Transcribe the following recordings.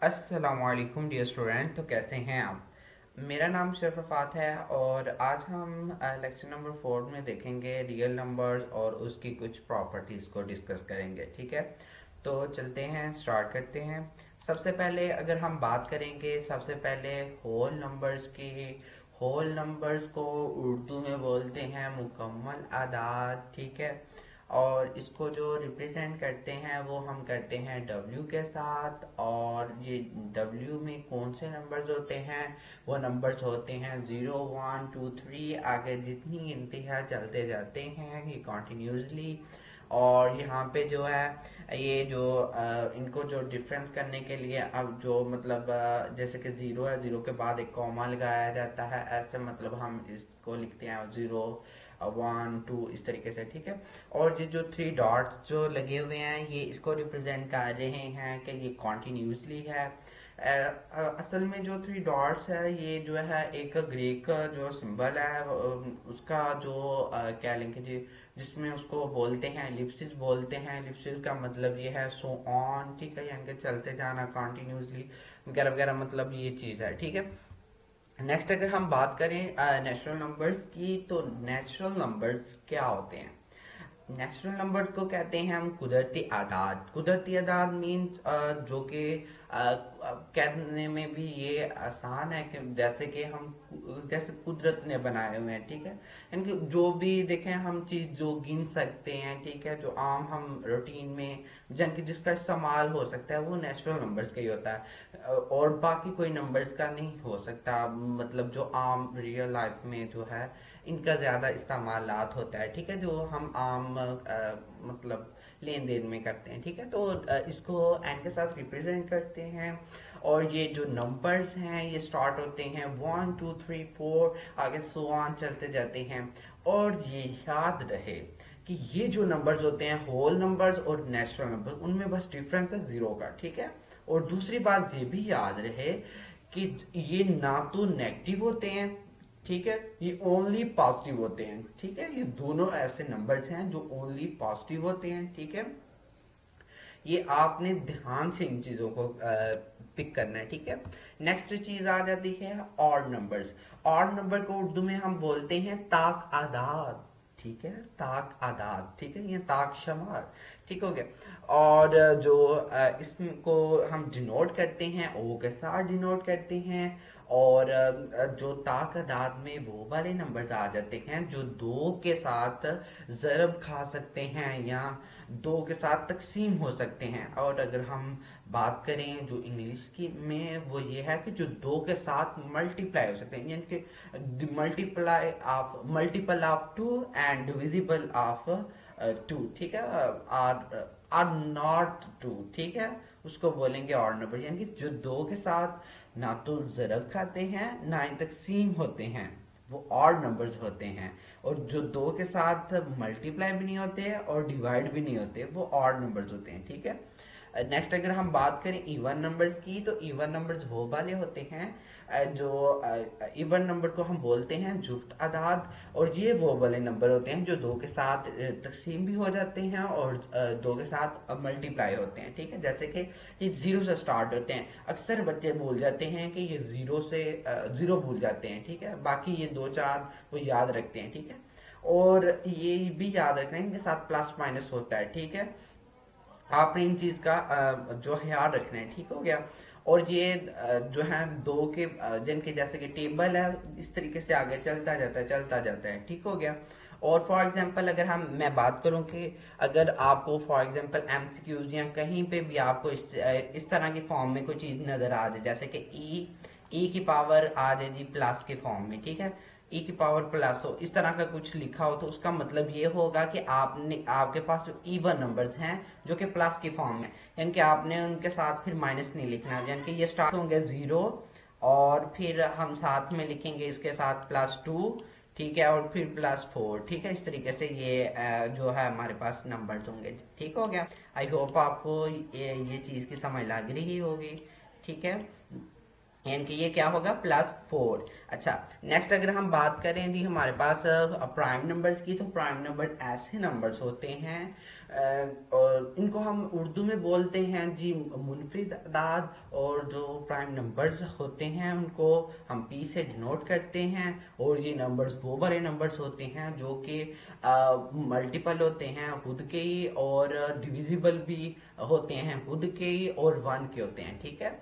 अस्सलामुअलैकुम dear student. तो कैसे हैं आप? मेरा नाम शरफात है और आज हम लेक्चर नंबर 4 में देखेंगे रियल नंबर्स और उसकी कुछ प्रॉपर्टीज़ को डिस्कस करेंगे। ठीक है, तो चलते हैं, स्टार्ट करते हैं। सबसे पहले अगर हम बात करेंगे, सबसे पहले होल नंबर्स की। होल नंबर्स को उर्दू में बोलते हैं मुकम्मल आदाद। ठीक है, और इसको जो रिप्रेजेंट करते हैं वो हम करते हैं W के साथ। और ये W में कौन से नंबर्स होते हैं? वो नंबर्स होते हैं 0 1 2 3, आगे जितनी गिनती है चलते जाते हैं ये कॉन्टिन्यूसली। और यहाँ पे जो है ये जो इनको जो डिफरेंस करने के लिए अब जो मतलब जैसे कि ज़ीरो है, ज़ीरो के बाद एक कॉमा लगाया जाता है, ऐसे मतलब हम इसको लिखते हैं 0 1 2 इस तरीके से। ठीक है, और ये जो थ्री डॉट्स जो लगे हुए हैं ये इसको रिप्रेजेंट कर रहे हैं कि ये कॉन्टिन्यूसली है। असल में जो थ्री डॉट्स है ये जो है एक ग्रीक का जो सिंबल है उसका जो क्या लिखेंगे जी, जिसमें उसको बोलते हैं एलिप्सिस बोलते हैं। एलिप्सिस का मतलब ये है सो ऑन। ठीक है, यानी कि चलते जाना कॉन्टिन्यूसली वगैरह वगैरह, मतलब ये चीज़ है। ठीक है, नेक्स्ट अगर हम बात करें नेचुरल नंबर्स की, तो नेचुरल नंबर्स क्या होते हैं? नेचुरल नंबर को कहते हैं हम कुदरती आदाद। कुदरती आदाद मीन्स जो कि कहने में भी ये आसान है कि जैसे कि हम जैसे कुदरत ने बनाए हुए हैं। ठीक है, यानी कि जो भी देखें हम चीज़ जो गिन सकते हैं। ठीक है, जो आम हम रूटीन में जन की जिसका इस्तेमाल हो सकता है वो नेचुरल नंबर्स का ही होता है। और बाकी कोई नंबर्स का नहीं हो सकता, मतलब जो आम रियल लाइफ में जो है इनका ज़्यादा इस्तेमालात होता है। ठीक है, जो हम आम मतलब लेन देन में करते हैं। ठीक है, तो इसको एन के साथ रिप्रेजेंट करते हैं। और ये जो नंबर्स हैं ये स्टार्ट होते हैं 1 2 3 4, आगे सो ऑन चलते जाते हैं। और ये याद रहे कि ये जो नंबर्स होते हैं होल नंबर्स और नेचुरल नंबर, उनमें बस डिफरेंस है जीरो का। ठीक है, और दूसरी बात ये भी याद रहे कि ये ना तो नेगेटिव होते हैं, ठीक है, ये ओनली पॉजिटिव होते हैं। ठीक है, ये दोनों ऐसे नंबर्स हैं जो ओनली पॉजिटिव होते हैं। ठीक है, ये आपने ध्यान से इन चीजों को पिक करना है। ठीक है, नेक्स्ट चीज आ जाती है ऑड नंबर्स। ऑड नंबर को उर्दू में हम बोलते हैं ताक आदाद। ठीक है, ताक आदाद। ठीक है, ये ताक शमार। ठीक हो गया। और जो इसको हम डिनोट करते हैं ओ के साथ डिनोट करते हैं। और जो ताकदाद में वो वाले नंबर्स आ जाते हैं जो दो के साथ ज़रब खा सकते हैं या दो के साथ तकसीम हो सकते हैं। और अगर हम बात करें जो इंग्लिश की में, वो ये है कि जो दो के साथ मल्टीप्लाई हो सकते हैं, यानी कि multiple of two and divisible of two. ठीक है, आर नॉट टू। ठीक है, उसको बोलेंगे ऑड नंबर, यानी कि जो दो के साथ ना तो ज़रब खाते हैं ना ही तकसीम होते हैं, वो ऑड नंबर्स होते हैं। और जो दो के साथ मल्टीप्लाई भी नहीं होते और डिवाइड भी नहीं होते वो ऑड नंबर्स होते हैं। ठीक है, नेक्स्ट अगर हम बात करें इवन नंबर्स की, तो इवन नंबर्स वो वाले होते हैं जो इवन नंबर को हम बोलते हैं जुफ्त आदाद। और ये वो वाले नंबर होते हैं जो दो के साथ तकसीम भी हो जाते हैं और दो के साथ मल्टीप्लाई होते हैं। ठीक है, जैसे कि ये जीरो से स्टार्ट होते हैं। अक्सर बच्चे भूल जाते हैं कि ये जीरो से जीरो भूल जाते हैं। ठीक है, बाकी ये दो चार वो याद रखते हैं। ठीक है, और ये भी याद रखना है इनके साथ प्लस माइनस होता है। ठीक है, आपने इन चीज का जो है ख्याल रखना है। ठीक हो गया। और ये जो है दो के जिनके जैसे कि टेबल है इस तरीके से आगे चलता जाता है चलता जाता है। ठीक हो गया। और फॉर एग्जांपल अगर हम मैं बात करूं कि अगर आपको फॉर एग्जांपल एमसीक्यूज या कहीं पे भी आपको इस तरह की फॉर्म में कोई चीज नजर आ जाए, जैसे कि ई की पावर आ जाए जी प्लस के फॉर्म में। ठीक है, ई की पावर प्लस हो, इस तरह का कुछ लिखा हो, तो उसका मतलब ये होगा कि आपने आपके पास जो इवन नंबर्स हैं जो कि प्लस की फॉर्म में, यानी कि आपने उनके साथ फिर माइनस नहीं लिखना, यानी कि ये स्टार्ट होंगे जीरो और फिर हम साथ में लिखेंगे इसके साथ +2। ठीक है, और फिर +4। ठीक है, इस तरीके से ये जो है हमारे पास नंबर्स होंगे। ठीक हो गया। आई होप आपको ये चीज़ की समझ लग रही होगी। ठीक है, यानी कि ये क्या होगा +4। अच्छा, नेक्स्ट अगर हम बात करें जी हमारे पास प्राइम नंबर्स की, तो प्राइम नंबर ऐसे नंबर्स होते हैं और इनको हम उर्दू में बोलते हैं जी मुनफरिद अदाद, और जो प्राइम नंबर्स होते हैं उनको हम पी से डिनोट करते हैं। और ये नंबर्स वो वाले नंबर्स होते हैं जो कि मल्टीपल होते हैं खुद के ही, और डिविजिबल भी होते हैं खुद के ही, और वन के होते हैं, ठीक है।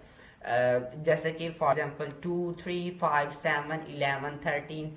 जैसे कि फॉर एग्जांपल 2, 3, 5, 7, 11, 13,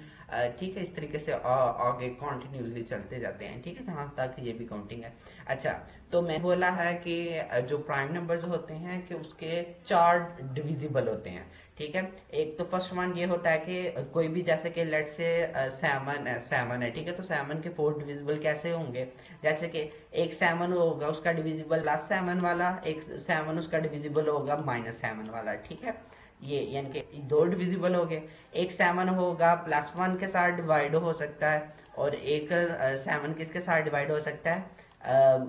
ठीक है। इस तरीके से आगे कॉन्टिन्यूसली चलते जाते हैं, ठीक है। जहाँ तक ये भी काउंटिंग है। अच्छा, तो मैं बोला है कि जो प्राइम नंबर्स होते हैं कि उसके चार डिविजिबल होते हैं, ठीक है। एक तो फर्स्ट वन ये होता है कि कोई भी, जैसे कि लेट से सेवन है, ठीक है। तो सेवन के फोर डिविजिबल कैसे होंगे? जैसे कि एक सेवन होगा उसका डिविजिबल प्लस सेवन वाला, एक सेवन उसका डिविजिबल होगा माइनस सेवन वाला, ठीक है। ये यानी कि दो डिविजिबल हो गए। एक सेवन होगा प्लस वन के साथ डिवाइड हो सकता है, और एक सेवन किसके साथ डिवाइड हो सकता है?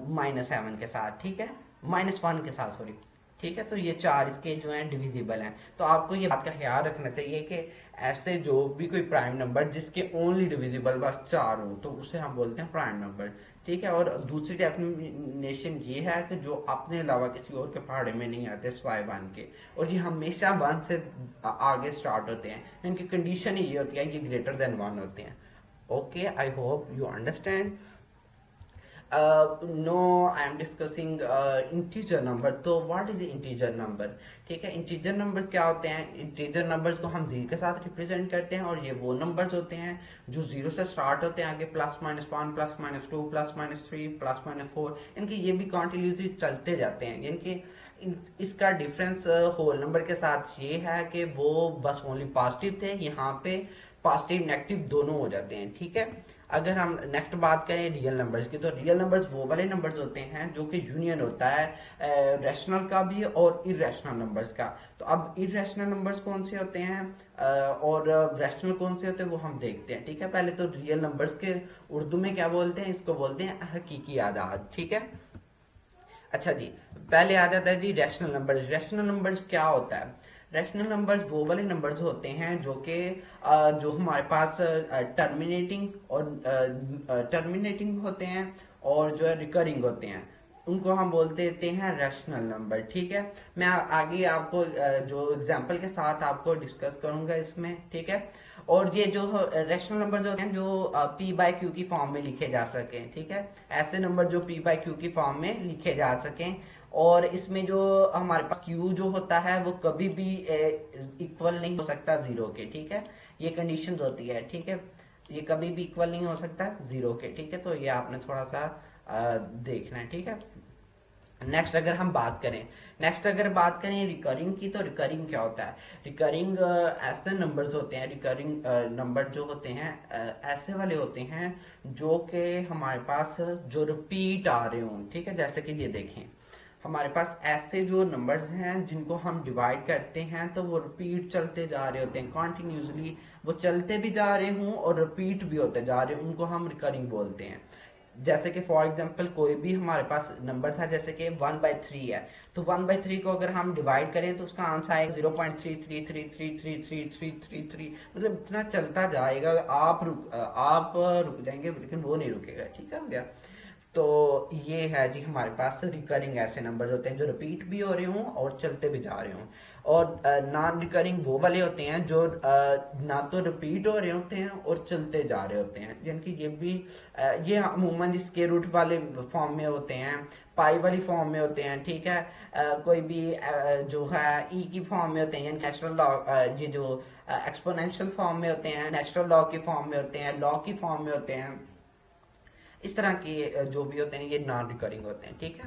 माइनस सेवन के साथ, ठीक है। माइनस वन के साथ, सॉरी, ठीक है। तो ये चार इसके जो हैं डिविजिबल हैं। तो आपको ये बात का ख्याल रखना चाहिए कि ऐसे जो भी कोई प्राइम नंबर जिसके ओनली डिविजिबल बस चार हो, तो उसे हम बोलते हैं प्राइम नंबर, ठीक है। और दूसरी डेफिनेशन ये है कि जो अपने अलावा किसी और के पहाड़े में नहीं आते सिवाय वन के, और ये हमेशा वन से आगे स्टार्ट होते हैं। इनकी कंडीशन ही ये होती है, ये ग्रेटर देन वन होते हैं। Okay, I hope you understand. No, I am discussing integer number. तो व्हाट इज इंटीजर नंबर? ठीक है, इंटीजर नंबर्स क्या होते हैं? इंटीजर नंबर्स को हम जीरो के साथ रिप्रेजेंट करते हैं, और ये वो नंबर्स होते हैं जो जीरो से स्टार्ट होते हैं, आगे plus minus one, plus minus two, plus minus three, plus minus four, इनके ये भी कॉन्टिन्यूसली चलते जाते हैं। इनके इसका डिफरेंस होल नंबर के साथ ये है कि वो बस ओनली पॉजिटिव थे, यहाँ पे पॉजिटिव नेगेटिव दोनों हो जाते हैं, ठीक है। अगर हम नेक्स्ट बात करें रियल नंबर्स की, तो रियल नंबर्स वो वाले नंबर्स होते हैं जो कि यूनियन होता है रैशनल का भी और इरेशनल नंबर्स का। तो अब इरेशनल नंबर्स कौन से होते हैं और रैशनल कौन से होते हैं वो हम देखते हैं, ठीक है। पहले तो रियल नंबर्स के उर्दू में क्या बोलते हैं? इसको बोलते हैं हकीकी आदाद, ठीक है। अच्छा जी, पहले आ जाता है जी रैशनल नंबर्स। रैशनल नंबर्स क्या होता है? रैशनल नंबर्स वो वाले नंबर्स होते हैं जो कि जो हमारे पास टर्मिनेटिंग और टर्मिनेटिंग होते हैं, और जो है रिकरिंग होते हैं, उनको हम बोल देते हैं रैशनल नंबर, ठीक है। मैं आगे आपको जो एग्जांपल के साथ आपको डिस्कस करूंगा इसमें, ठीक है। और ये जो रैशनल नंबर जो हैं जो पी बाय क्यू की फॉर्म में लिखे जा सकें, ठीक है। ऐसे नंबर जो पी बाय क्यू की फॉर्म में लिखे जा सकें, और इसमें जो हमारे पास क्यू जो होता है वो कभी भी इक्वल नहीं हो सकता जीरो के, ठीक है। ये कंडीशन होती है, ठीक है। ये कभी भी इक्वल नहीं हो सकता जीरो के, ठीक है। तो ये आपने थोड़ा सा देखना है, ठीक है। नेक्स्ट अगर बात करें रिकरिंग की, तो रिकरिंग क्या होता है? रिकरिंग ऐसे नंबर्स होते हैं, रिकरिंग नंबर जो होते हैं ऐसे वाले होते हैं जो कि हमारे पास जो रिपीट आ रहे हों, ठीक है। जैसे कि ये देखें, हमारे पास ऐसे जो नंबर्स हैं जिनको हम डिवाइड करते हैं तो वो रिपीट चलते जा रहे होते हैं कॉन्टिन्यूसली, वो चलते भी जा रहे हों और रिपीट भी होते जा रहे हों, उनको हम रिकरिंग बोलते हैं। जैसे कि फॉर एग्जांपल कोई भी हमारे पास नंबर था, जैसे कि 1/3 है, तो 1/3 को अगर हम डिवाइड करें तो उसका आंसर आएगा 0.33333333, मतलब इतना चलता जाएगा, आप रुक जाएंगे लेकिन वो नहीं रुकेगा, ठीक है, हो गया। तो ये है जी हमारे पास रिकरिंग ऐसे नंबर्स होते हैं जो रिपीट भी हो रहे हों और चलते भी जा रहे हों। और नॉन रिकरिंग वो वाले होते हैं जो ना तो रिपीट हो रहे होते हैं और चलते जा रहे होते हैं, जिनकी ये भी ये अमूमन स्क्वायर रूट वाले फॉर्म में होते हैं, पाई वाली फॉर्म में होते हैं, ठीक है। कोई भी जो है ई की फॉर्म में होते हैं, नेचुरल लॉ, ये जो एक्सपोनेंशियल फॉर्म में होते हैं, नेचुरल लॉ की फॉर्म में होते हैं, लॉ की फॉर्म में होते हैं। इस तरह के जो भी होते हैं ये नॉन रिकरिंग होते हैं, ठीक है।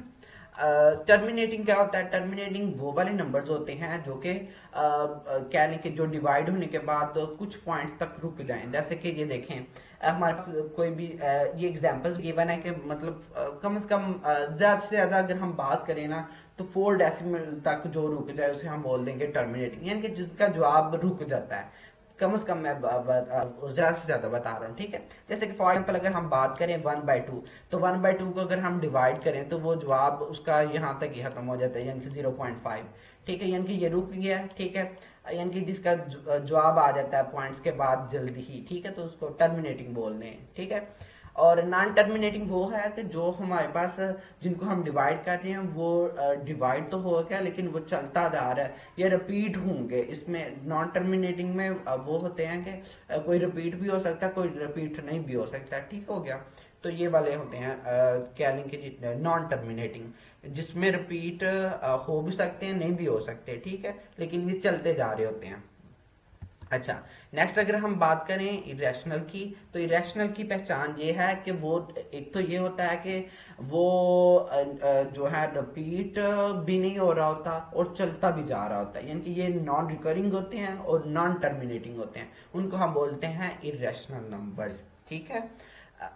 टर्मिनेटिंग क्या होता है? टर्मिनेटिंग वो वाले नंबर्स होते हैं जो कि कह लें कि जो डिवाइड होने के बाद कुछ पॉइंट तक रुक जाएं। जैसे कि ये देखें, हमारे पास कोई भी ये एग्जांपल गिवन है कि मतलब कम से कम ज्यादा से ज्यादा अगर हम बात करें ना, तो 4 डेसिमल तक जो रुक जाए उसे हम बोल देंगे टर्मिनेटिंग, यानी कि जिसका जवाब रुक जाता है। कम से कम मैं ज्यादा से ज्यादा बता रहा हूँ, ठीक है। जैसे कि फॉर एग्जाम्पल अगर हम बात करें 1/2, तो 1/2 को अगर हम डिवाइड करें तो वो जवाब उसका यहाँ तक ही खत्म हो जाता है, यानी कि 0.5, ठीक है। यानी कि ये रुक गया, ठीक है। यानी कि जिसका जवाब आ जाता है पॉइंट्स के बाद जल्दी ही, ठीक है, तो उसको टर्मिनेटिंग बोल रहे हैं, ठीक है। और नॉन टर्मिनेटिंग वो है कि जो हमारे पास जिनको हम डिवाइड कर रहे हैं वो डिवाइड तो हो गया लेकिन वो चलता जा रहा है, ये रिपीट होंगे। इसमें नॉन टर्मिनेटिंग में वो होते हैं कि कोई रिपीट भी हो सकता है, कोई रिपीट नहीं भी हो सकता। ठीक हो गया। तो ये वाले होते हैं क्या लिंक नॉन टर्मिनेटिंग, जिसमें रिपीट हो भी सकते हैं, नहीं भी हो सकते। ठीक है, लेकिन ये चलते जा रहे होते हैं। अच्छा, नेक्स्ट अगर हम बात करें इरेशनल की, तो इरेशनल की पहचान ये है कि वो एक तो ये होता है कि वो जो है रिपीट भी नहीं हो रहा होता और चलता भी जा रहा होता है, यानी कि ये नॉन रिकरिंग होते हैं और नॉन टर्मिनेटिंग होते हैं, उनको हम बोलते हैं इरेशनल नंबर्स। ठीक है,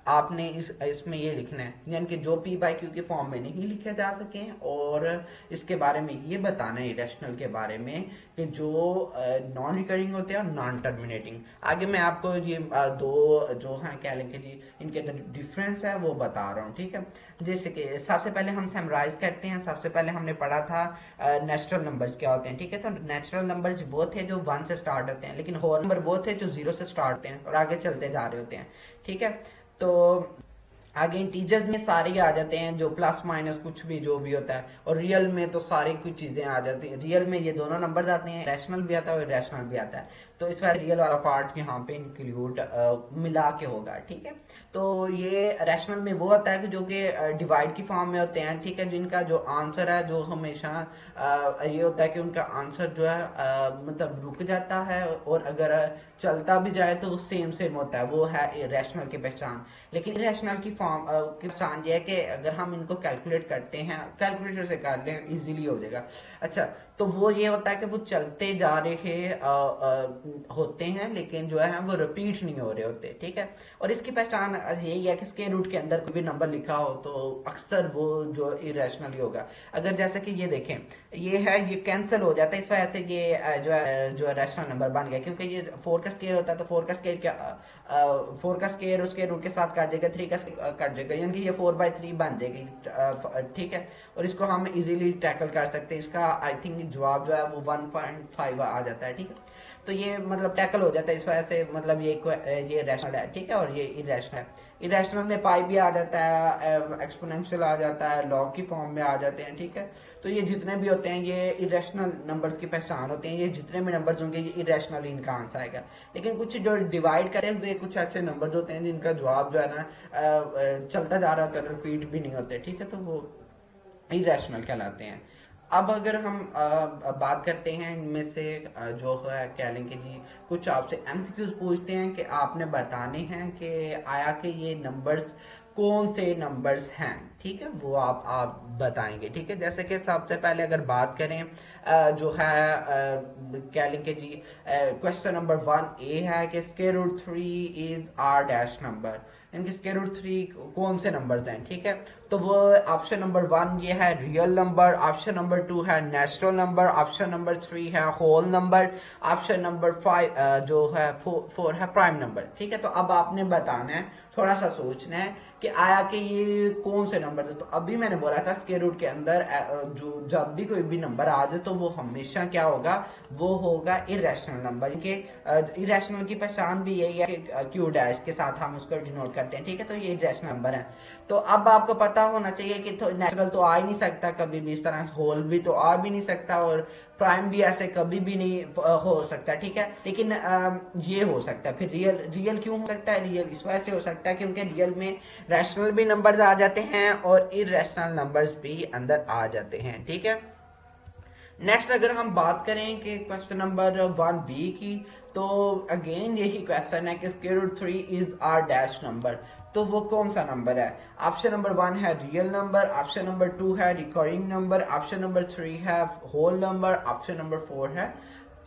आपने इसमें ये लिखना है, यानी कि जो पी बाई क्यू के फॉर्म में नहीं लिखे जा सके, और इसके बारे में ये बताना है इरेशनल के बारे में कि जो नॉन रिकरिंग होते हैं और नॉन टर्मिनेटिंग। आगे मैं आपको ये दो जो हैं क्या लिखे जी इनके अंदर डिफरेंस है वो बता रहा हूँ। ठीक है, जैसे कि सबसे पहले हम समराइज करते हैं। सबसे पहले हमने पढ़ा था नेचुरल नंबर्स क्या होते हैं। ठीक है, तो नेचुरल नंबर्स वो थे जो 1 से स्टार्ट होते हैं, लेकिन होल नंबर वो थे जो 0 से स्टार्ट होते हैं और आगे चलते जा रहे होते हैं। ठीक है, तो आगे इंटीजर्स में सारे ही आ जाते हैं, जो प्लस माइनस कुछ भी जो भी होता है, और रियल में तो सारी कुछ चीजें आ जाती हैं। रियल में ये दोनों नंबर आते हैं, रैशनल भी आता है और इरेशनल भी आता है, तो इस वजह रियल वाला पार्ट यहाँ पे इंक्लूड मिला के होगा। ठीक है, तो ये रैशनल में वो होता है कि जो कि डिवाइड की फॉर्म में होते हैं। ठीक है, जिनका जो आंसर है जो हमेशा ये होता है कि उनका आंसर जो है मतलब रुक जाता है, और अगर चलता भी जाए तो सेम सेम होता है, वो है इरेशनल की पहचान। लेकिन इरेशनल की फॉर्म की पहचान ये है कि अगर हम इनको कैलकुलेट करते हैं, कैलकुलेटर से कर लें इजीली हो जाएगा। अच्छा, तो वो ये होता है कि वो चलते जा रहे होते हैं, लेकिन जो है वो रिपीट नहीं हो रहे होते। ठीक है, और इसकी पहचान यही है कि स्क्वायर रूट के अंदर कोई भी नंबर लिखा हो तो अक्सर वो जो इरेशनल ही होगा। अगर जैसे कि ये देखें, ये है, ये कैंसिल हो जाता है, इस वजह से ये जो रैशनल नंबर बन गया, क्योंकि ये 4 का स्क्वायर होता है, तो 4 का स्क्वायर क्या 4 का स्क्वायर उसके रूट के साथ काट जाएगा, 3 का कट जाएगा, यानी कि ये 4/3 बन जाएगी। ठीक है, और इसको हम इजीली टैकल कर सकते हैं। इसका आई थिंक जवाब जो है वो 1.5 आ जाता है। ठीक है, तो ये मतलब टैकल हो जाता है, इस वजह से मतलब ये रैशनल है। ठीक है, और ये इरेशनल है। इरेशनल में पाई भी आ जाता है, एक्सपोनेंशियल आ जाता है, लॉग की फॉर्म में आ जाते हैं। ठीक है, तो ये जितने भी होते हैं ये इरेशनल नंबर्स की पहचान होते हैं। ये जितने भी नंबर्स होंगे ये इरेशनल इनका आंसर आएगा। लेकिन कुछ जो डिवाइड करते हैं, तो ये कुछ ऐसे नंबर्स होते हैं जिनका जवाब जो है ना चलता जा रहा होता है, रिपीट भी नहीं होते। ठीक है, तो वो इरेशनल कहलाते हैं। अब अगर हम बात करते हैं इनमें से जो है क्या लेंगे जी, कुछ आपसे एमसीक्यूज पूछते हैं कि आपने बताने हैं कि आया कि ये नंबर्स कौन से नंबर्स हैं। ठीक है, वो आप बताएंगे। ठीक है, जैसे कि सबसे पहले अगर बात करें जो है क्या लिखेंगे जी, क्वेश्चन नंबर 1 ए है कि square root 3 is are dash number, इनके स्क्वायर रूट 3 कौन से नंबर्स हैं। ठीक है, तो वो ऑप्शन नंबर 1 ये है रियल नंबर, ऑप्शन नंबर 2 है नेचुरल नंबर, ऑप्शन नंबर 3 है होल नंबर, ऑप्शन नंबर 5 जो है 4 है प्राइम नंबर। ठीक है, तो अब आपने बताना है, थोड़ा सा सोचना है कि आया कि ये कौन से नंबर थे। तो अभी मैंने बोला था स्क्वायर रूट के अंदर जो जब भी कोई भी नंबर आ जाए तो वो हमेशा क्या होगा, वो होगा इरेशनल नंबर। इनके इरेशनल की पहचान भी यही है कि क्यू डैश के साथ हम उसको डिनोट करते हैं। ठीक है, तो ये इरेशनल नंबर है। तो अब आपको पता होना चाहिए कि तो नेचुरल तो आ ही नहीं सकता कभी भी, इस तरह होल भी तो आ भी नहीं सकता, और प्राइम भी ऐसे कभी भी नहीं हो सकता। ठीक है, लेकिन ये हो सकता है। फिर रियल, रियल क्यों हो सकता है? रियल इस वजह से हो सकता है क्योंकि रियल में रैशनल भी नंबर्स आ जाते हैं और इरेशनल नंबर्स भी अंदर आ जाते हैं। ठीक है, नेक्स्ट अगर हम बात करें कि क्वेश्चन नंबर 1 बी की, तो अगेन यही क्वेश्चन है कि square root 3 is are dash number, तो वो कौन सा नंबर है? ऑप्शन नंबर 1 है रियल नंबर, ऑप्शन नंबर 2 है रिकरिंग नंबर, ऑप्शन नंबर 3 है होल नंबर, ऑप्शन नंबर 4 है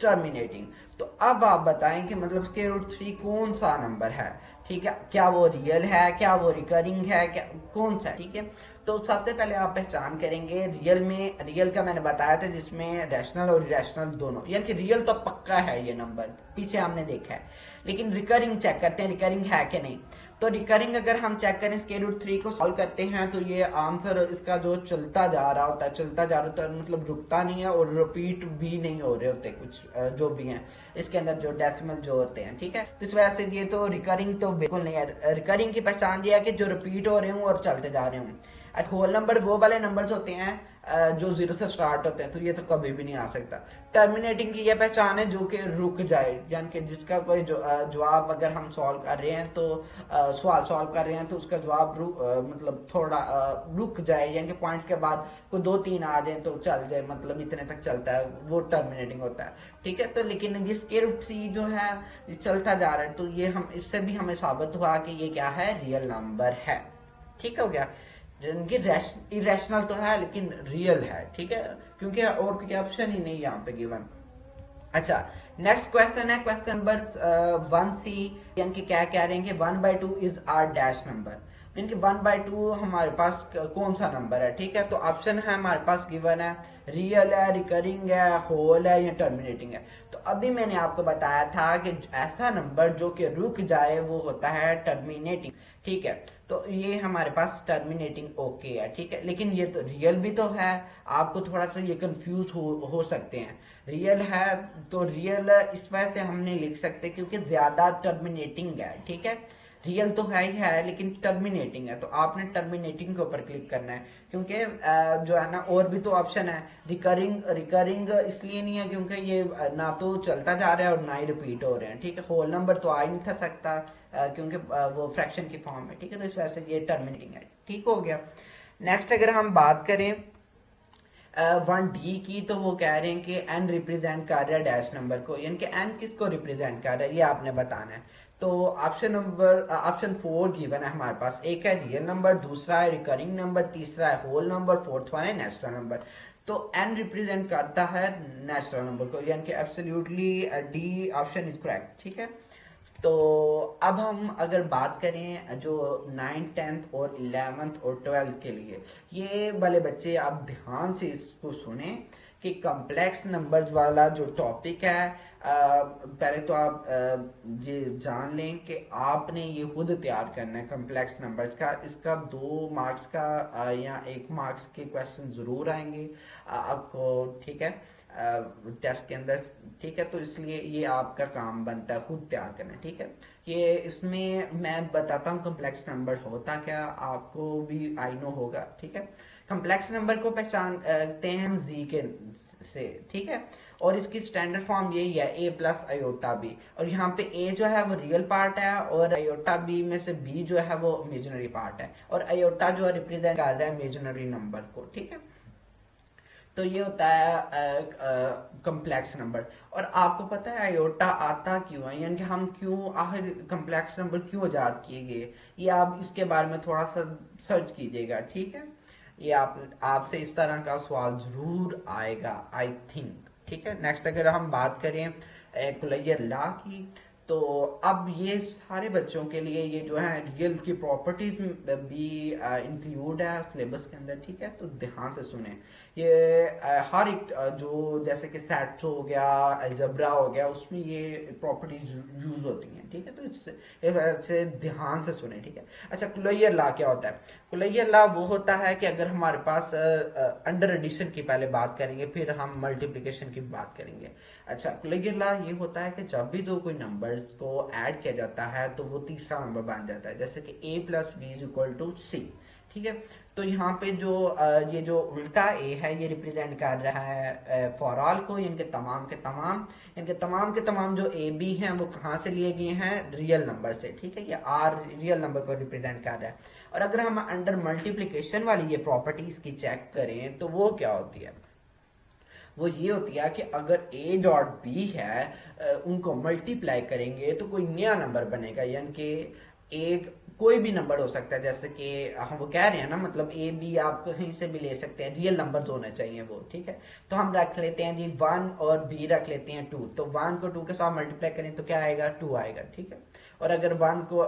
टर्मिनेटिंग। तो अब आप बताएं कि मतलब स्क्वायर रूट 3 कौन सा नंबर है। ठीक है, क्या वो रियल है, क्या वो रिकरिंग है, क्या कौन सा? ठीक है, तो सबसे पहले आप पहचान करेंगे रियल में, रियल का मैंने बताया था जिसमें रैशनल और इरेशनल दोनों, यानी कि रियल तो पक्का है ये नंबर, पीछे हमने देखा है। लेकिन रिकरिंग चेक करते हैं रिकरिंग है कि नहीं। तो रिकरिंग अगर हम चेक करें स्क्वायर रूट 3 को सॉल्व करते हैं तो ये आंसर इसका जो चलता जा रहा होता है, चलता जा रहा होता है, मतलब रुकता नहीं है और रिपीट भी नहीं हो रहे होते कुछ जो भी हैं इसके अंदर जो डेसिमल जो होते हैं, ठीक है। तो इस वजह से ये तो रिकरिंग तो बिल्कुल नहीं है। रिकरिंग की पहचान ये है कि जो रिपीट हो रहे हूँ और चलते जा रहे हूँ। होल नंबर वो वाले नंबर्स होते हैं जो जीरो से स्टार्ट होते हैं, तो ये तो कभी भी नहीं आ सकता। टर्मिनेटिंग की यह पहचान है जो कि रुक जाए, यानी कि जिसका कोई जवाब अगर हम सॉल्व कर रहे हैं तो सवाल सॉल्व कर रहे हैं तो उसका जवाब मतलब थोड़ा रुक जाए, यानी कि पॉइंट्स के बाद कोई 2-3 आ जाए तो चल जाए, मतलब इतने तक चलता है, वो टर्मिनेटिंग होता है, ठीक है। तो लेकिन जिस रूट 3 जो है चलता जा रहा है, तो ये हम इससे भी हमें साबित हुआ कि ये क्या है, रियल नंबर है, ठीक हो गया। जिनकी इरेशनल तो है लेकिन रियल है, ठीक है, क्योंकि और कोई ऑप्शन ही नहीं यहाँ पे गिवन। अच्छा, नेक्स्ट क्वेश्चन है क्वेश्चन नंबर 1C, यानी कि क्या कह रहे हैं कि 1/2 इज आर डैश नंबर, यानी कि 1/2 हमारे पास कौन सा नंबर है, ठीक है। तो ऑप्शन है हमारे पास गिवन है, रियल है, रिकरिंग है, होल है या टर्मिनेटिंग है। तो अभी मैंने आपको बताया था कि ऐसा नंबर जो कि रुक जाए वो होता है टर्मिनेटिंग, ठीक है। तो ये हमारे पास टर्मिनेटिंग ओके है, ठीक है, लेकिन ये तो रियल भी तो है, आपको थोड़ा सा ये कंफ्यूज हो सकते हैं। रियल है तो रियल इस वजह से हम नहीं लिख सकते क्योंकि ज्यादा टर्मिनेटिंग है, ठीक है। रियल तो है ही है लेकिन टर्मिनेटिंग है, तो आपने टर्मिनेटिंग के ऊपर क्लिक करना है, क्योंकि जो है ना और भी तो ऑप्शन है। रिकरिंग रिकरिंग इसलिए नहीं है क्योंकि ये ना तो चलता जा रहा है और ना ही रिपीट हो रहे हैं, ठीक है। होल नंबर तो आ ही नहीं था सकता क्योंकि वो फ्रैक्शन की फॉर्म है, ठीक है। तो इस वजह से ये टर्मिनेटिंग है, ठीक हो गया। नेक्स्ट अगर हम बात करें 1D की, तो वो कह रहे हैं कि एन रिप्रेजेंट कर रहा है डैश नंबर को, यानी कि एन किसको रिप्रेजेंट कर रहा है ये आपने बताना है। तो ऑप्शन 4 गिवन है हमारे पास, एक है रियल नंबर, दूसरा है रिकरिंग नंबर, तीसरा है होल नंबर, फोर्थ वन है नेचुरल नंबर। तो एन रिप्रेजेंट करता है नेचुरल नंबर को, यानी कि absolutely D option is correct, ठीक है। तो अब हम अगर बात करें जो 9th 10th और 11th और 12th के लिए, ये वाले बच्चे आप ध्यान से इसको सुने कि कॉम्प्लेक्स नंबर्स वाला जो टॉपिक है, पहले तो आप ये जान लें कि आपने ये खुद तैयार करना है कॉम्प्लेक्स नंबर्स का। इसका 2 मार्क्स का या 1 मार्क्स के क्वेश्चन जरूर आएंगे आपको, ठीक है, टेस्ट के अंदर, ठीक है। तो इसलिए ये आपका काम बनता है खुद तैयार करना, ठीक है। ये इसमें मैं बताता हूँ कॉम्प्लेक्स नंबर होता क्या, आपको भी आई नो होगा, ठीक है। कॉम्प्लेक्स नंबर को पहचानते हैं हम जी के से, ठीक है, और इसकी स्टैंडर्ड फॉर्म यही है ए प्लस आयोटा बी, और यहाँ पे ए जो है वो रियल पार्ट है और आयोटा बी में से बी जो है वो इमेजिनरी पार्ट है, और आयोटा जो है रिप्रेजेंट कर रहा है इमेजिनरी नंबर को, ठीक है। तो ये होता है कॉम्प्लेक्स नंबर। और आपको पता है आयोटा आता क्यों है, यानी कि हम क्यों आखिर कॉम्प्लेक्स नंबर क्यों आजाद किए गए, ये आप इसके बारे में थोड़ा सा सर्च कीजिएगा, ठीक है। ये आपसे इस तरह का सवाल जरूर आएगा आई थिंक, ठीक है। नेक्स्ट अगर हम बात करें कुलैयर लॉ की, तो अब ये सारे बच्चों के लिए ये जो है रियल की प्रॉपर्टीज भी इंक्लूड है सिलेबस के अंदर, ठीक है। तो ध्यान से सुने, ये हर एक जो जैसे कि सेट्स हो गया, अलजेब्रा हो गया, उसमें ये प्रॉपर्टीज यूज होती हैं, ठीक है। तो इससे ध्यान से सुने, ठीक है। अच्छा, कुलैयर लॉ क्या होता है? कुलैयर लॉ वो होता है कि अगर हमारे पास अंडर एडिशन की पहले बात करेंगे, फिर हम मल्टीप्लिकेशन की बात करेंगे। अच्छा, कुलैयर लॉ ये होता है कि जब भी दो कोई नंबर्स को ऐड किया जाता है तो वो तीसरा नंबर बन जाता है, जैसे कि a plus b is equal to c, ठीक है। तो यहाँ पे जो ये जो उल्टा ए है ये रिप्रेजेंट कर रहा है फॉर ऑल को, इनके तमाम के तमाम, इनके तमाम के तमाम जो ए बी हैं वो कहाँ से लिए गए हैं, रियल नंबर से, ठीक है। ये आर रियल नंबर को रिप्रेजेंट कर रहा है। और अगर हम अंडर मल्टीप्लीकेशन वाली ये प्रॉपर्टीज की चेक करें तो वो क्या होती है, वो ये होती है कि अगर a डॉट बी है उनको मल्टीप्लाई करेंगे तो कोई नया नंबर बनेगा, यानी कि एक कोई भी नंबर हो सकता है, जैसे कि हम वो कह रहे हैं ना, मतलब ए बी आप कहीं से भी ले सकते हैं, रियल नंबर्स होने चाहिए वो, ठीक है। तो हम रख लेते हैं जी 1 और b रख लेते हैं 2, तो 1 को 2 के साथ मल्टीप्लाई करें तो क्या आएगा, 2 आएगा, ठीक है। और अगर 1 को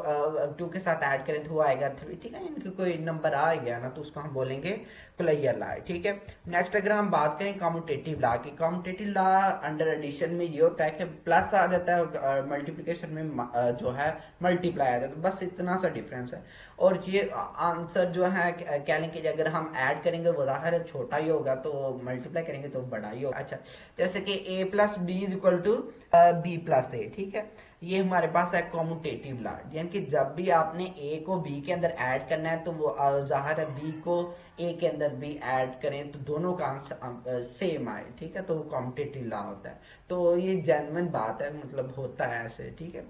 2 के साथ ऐड करें तो वो आएगा 3, ठीक है। इनके कोई नंबर आ गया ना तो उसको हम बोलेंगे क्लियर ला, ठीक है। नेक्स्ट अगर हम बात करें कम्यूटेटिव ला की, कम्यूटेटिव ला अंडर एडिशन में ये होता है कि प्लस आ जाता है और मल्टीप्लिकेशन में जो है मल्टीप्लाई आ जाता है, तो बस इतना सा डिफरेंस है। और ये आंसर जो है कह लें कि अगर हम ऐड करेंगे वो जाहिर है छोटा ही होगा, तो मल्टीप्लाई करेंगे तो बड़ा ही होगा। अच्छा, जैसे कि a plus b is equal to b plus a, ठीक है। ये हमारे पास है कॉम्यूटेटिव ला, यानी कि जब भी आपने a को b के अंदर ऐड करना है तो वो जाहिर है b को a के अंदर भी ऐड करें तो दोनों का आंसर सेम आए, ठीक है। तो वो कॉम्यूटेटिव ला होता है। तो ये जेन्युइन बात है, मतलब होता है ऐसे, ठीक है।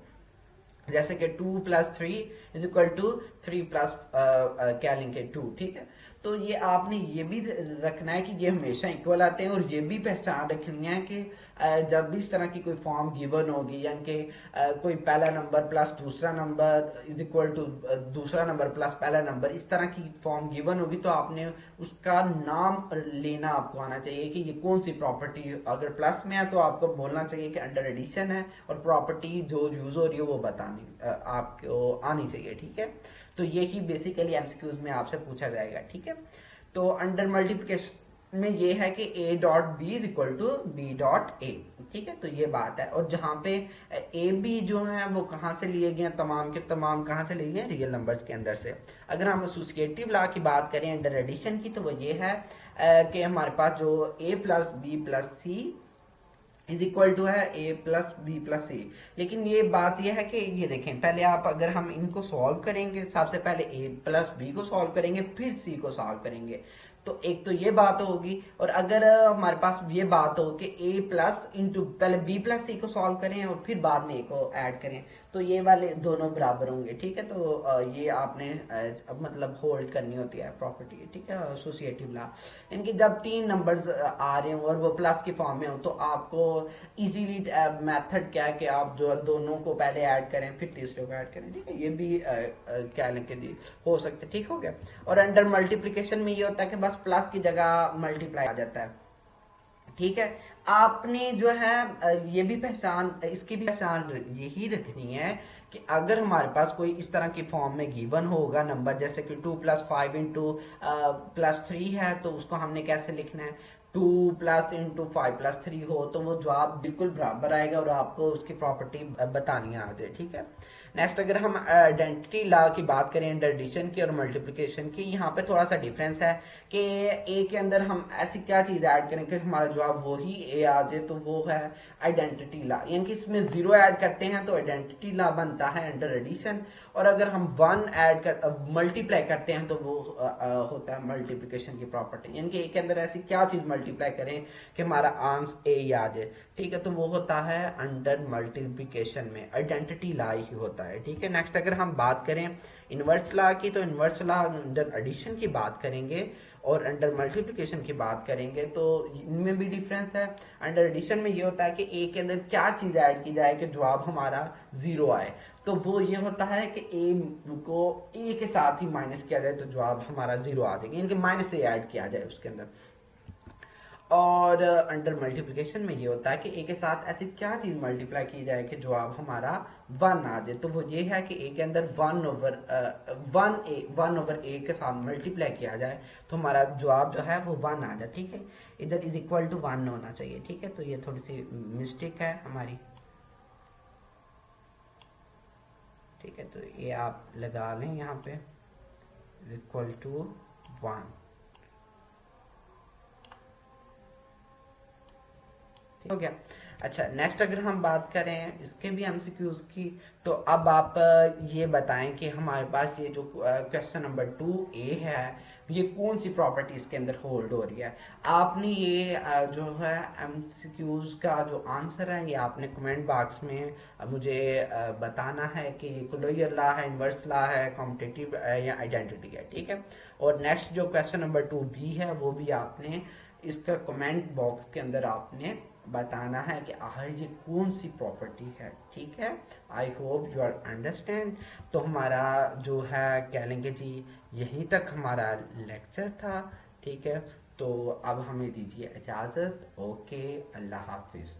जैसे कि 2 plus 3 is equal to 3 plus क्या लेंगे 2, ठीक है। तो ये आपने ये भी रखना है कि ये हमेशा इक्वल आते हैं, और ये भी पहचान रखनी है कि जब भी इस तरह की कोई फॉर्म गिवन होगी, यानी कि कोई पहला नंबर प्लस दूसरा नंबर इज इक्वल टू दूसरा नंबर प्लस पहला नंबर, इस तरह की फॉर्म गिवन होगी तो आपने उसका नाम लेना आपको आना चाहिए कि ये कौन सी प्रॉपर्टी, अगर प्लस में है तो आपको बोलना चाहिए कि अंडर एडिशन है, और प्रॉपर्टी जो यूज हो रही है वो बतानी आपको आनी चाहिए, ठीक है। तो यही बेसिकली एमसीक्यूज में आपसे पूछा जाएगा, ठीक है। तो अंडर मल्टीप्लिकेशन में ये है कि a dot B is equal to B dot A, ठीक है। तो ये बात है, और जहाँ पे ए बी जो है वो कहाँ से लिए गए हैं, तमाम के तमाम कहाँ से लिए गए हैं, रियल नंबर्स के अंदर से। अगर हम एसोसिएटिव लॉ की बात करें अंडर एडिशन की, तो वो ये है कि हमारे पास जो a plus B plus C is equal to है A plus B plus C. लेकिन ये बात ये है कि ये देखें, पहले आप अगर हम इनको सॉल्व करेंगे, सबसे पहले ए प्लस बी को सॉल्व करेंगे फिर सी को सॉल्व करेंगे, तो एक तो ये बात होगी। और अगर हमारे पास ये बात हो कि ए प्लस इंटू पहले बी प्लस सी को सॉल्व करें और फिर बाद में ए को ऐड करें, तो ये वाले दोनों बराबर होंगे, ठीक है। तो ये आपने मतलब होल्ड करनी होती है प्रॉपर्टी, ठीक है, एसोसिएटिव लॉ। इनकी जब 3 नंबर्स आ रहे हो और वो प्लस की फॉर्म में हो, तो आपको इजीली मेथड क्या है कि आप जो दोनों को पहले ऐड करें फिर तीसरे को ऐड करें, ठीक है। ये भी क्या लेके जी हो सकते, ठीक हो गया। और अंडर मल्टीप्लिकेशन में ये होता है कि बस प्लस की जगह मल्टीप्लाई आ जाता है, ठीक है। आपने जो है ये भी पहचान, इसकी भी पहचान यही रखनी है कि अगर हमारे पास कोई इस तरह की फॉर्म में गिवन होगा नंबर, जैसे कि 2 प्लस 5 इंटू प्लस 3 है, तो उसको हमने कैसे लिखना है, 2 प्लस इंटू 5 प्लस 3 हो तो वो जवाब बिल्कुल बराबर आएगा और आपको उसकी प्रॉपर्टी बतानी आ जाए, ठीक है। नेक्स्ट अगर हम आइडेंटिटी लॉ की बात करें अंडर एडिशन की और मल्टीप्लिकेशन की, यहाँ पे थोड़ा सा डिफरेंस है कि ए के अंदर हम ऐसी क्या चीज ऐड करें कि हमारा जवाब वही ए आ जाए, तो वो है आइडेंटिटी लॉ। यानी कि इसमें 0 ऐड करते हैं तो आइडेंटिटी लॉ बनता है अंडर एडिशन, और अगर हम 1 ऐड कर मल्टीप्लाई करते हैं तो वो होता है मल्टीप्लिकेशन की प्रॉपर्टी। यानी कि ए के अंदर ऐसी क्या चीज मल्टीप्लाई करें कि हमारा आंसर ए ही आ जाए, ठीक है। तो वो होता है अंडर मल्टीप्लिकेशन में आइडेंटिटी लॉ ही होता है, ठीक है। नेक्स्ट अगर हम बात करें इनवर्स लॉ की, तो इनवर्स लॉ अंडर एडिशन की बात करेंगे और अंडर मल्टीप्लिकेशन की बात करेंगे, तो इनमें भी डिफरेंस है। अंडर एडिशन में ये होता है कि ए के अंदर क्या चीज ऐड की जाए कि जवाब हमारा 0 आए, तो वो ये होता है कि ए को ए के साथ ही माइनस किया जाए तो जवाब हमारा 0 आ जाएगा, यानी कि माइनस से ऐड किया जाए उसके अंदर। और अंडर मल्टीप्लिकेशन में ये होता है कि ए के साथ ऐसी क्या चीज मल्टीप्लाई की जाए कि जवाब हमारा 1 आ जाए, तो वो ये है कि ए के अंदर 1 ओवर ए के साथ मल्टीप्लाई किया जाए तो हमारा जवाब जो है वो 1 आ जाए, ठीक है। इधर इज इक्वल टू 1 होना चाहिए, ठीक है। तो ये थोड़ी सी मिस्टेक है हमारी, ठीक है। तो ये आप लगा लें यहाँ पे इज इक्वल टू 1, हो गया। अच्छा, नेक्स्ट अगर हम बात करें इसके भी एमसीक्यूज की, तो अब आप ये बताएं कि हमारे पास ये जो क्वेश्चन नंबर 2A है, ये कौन सी प्रॉपर्टी इसके अंदर होल्ड हो रही है। आपने ये जो है एमसीक्यूज का जो आंसर है ये आपने कमेंट बॉक्स में मुझे बताना है कि क्लोजर लॉ है, इनवर्स लॉ है, कॉम्पिटिटिव या आइडेंटिटी है, ठीक है। और नेक्स्ट जो क्वेश्चन नंबर 2B है वो भी आपने इसका कमेंट बॉक्स के अंदर आपने बताना है कि आखिर ये कौन सी प्रॉपर्टी है, ठीक है। I hope you are understand. तो हमारा जो है कह लेंगे जी यहीं तक हमारा लेक्चर था, ठीक है। तो अब हमें दीजिए इजाज़त, ओके, अल्लाह हाफिज़।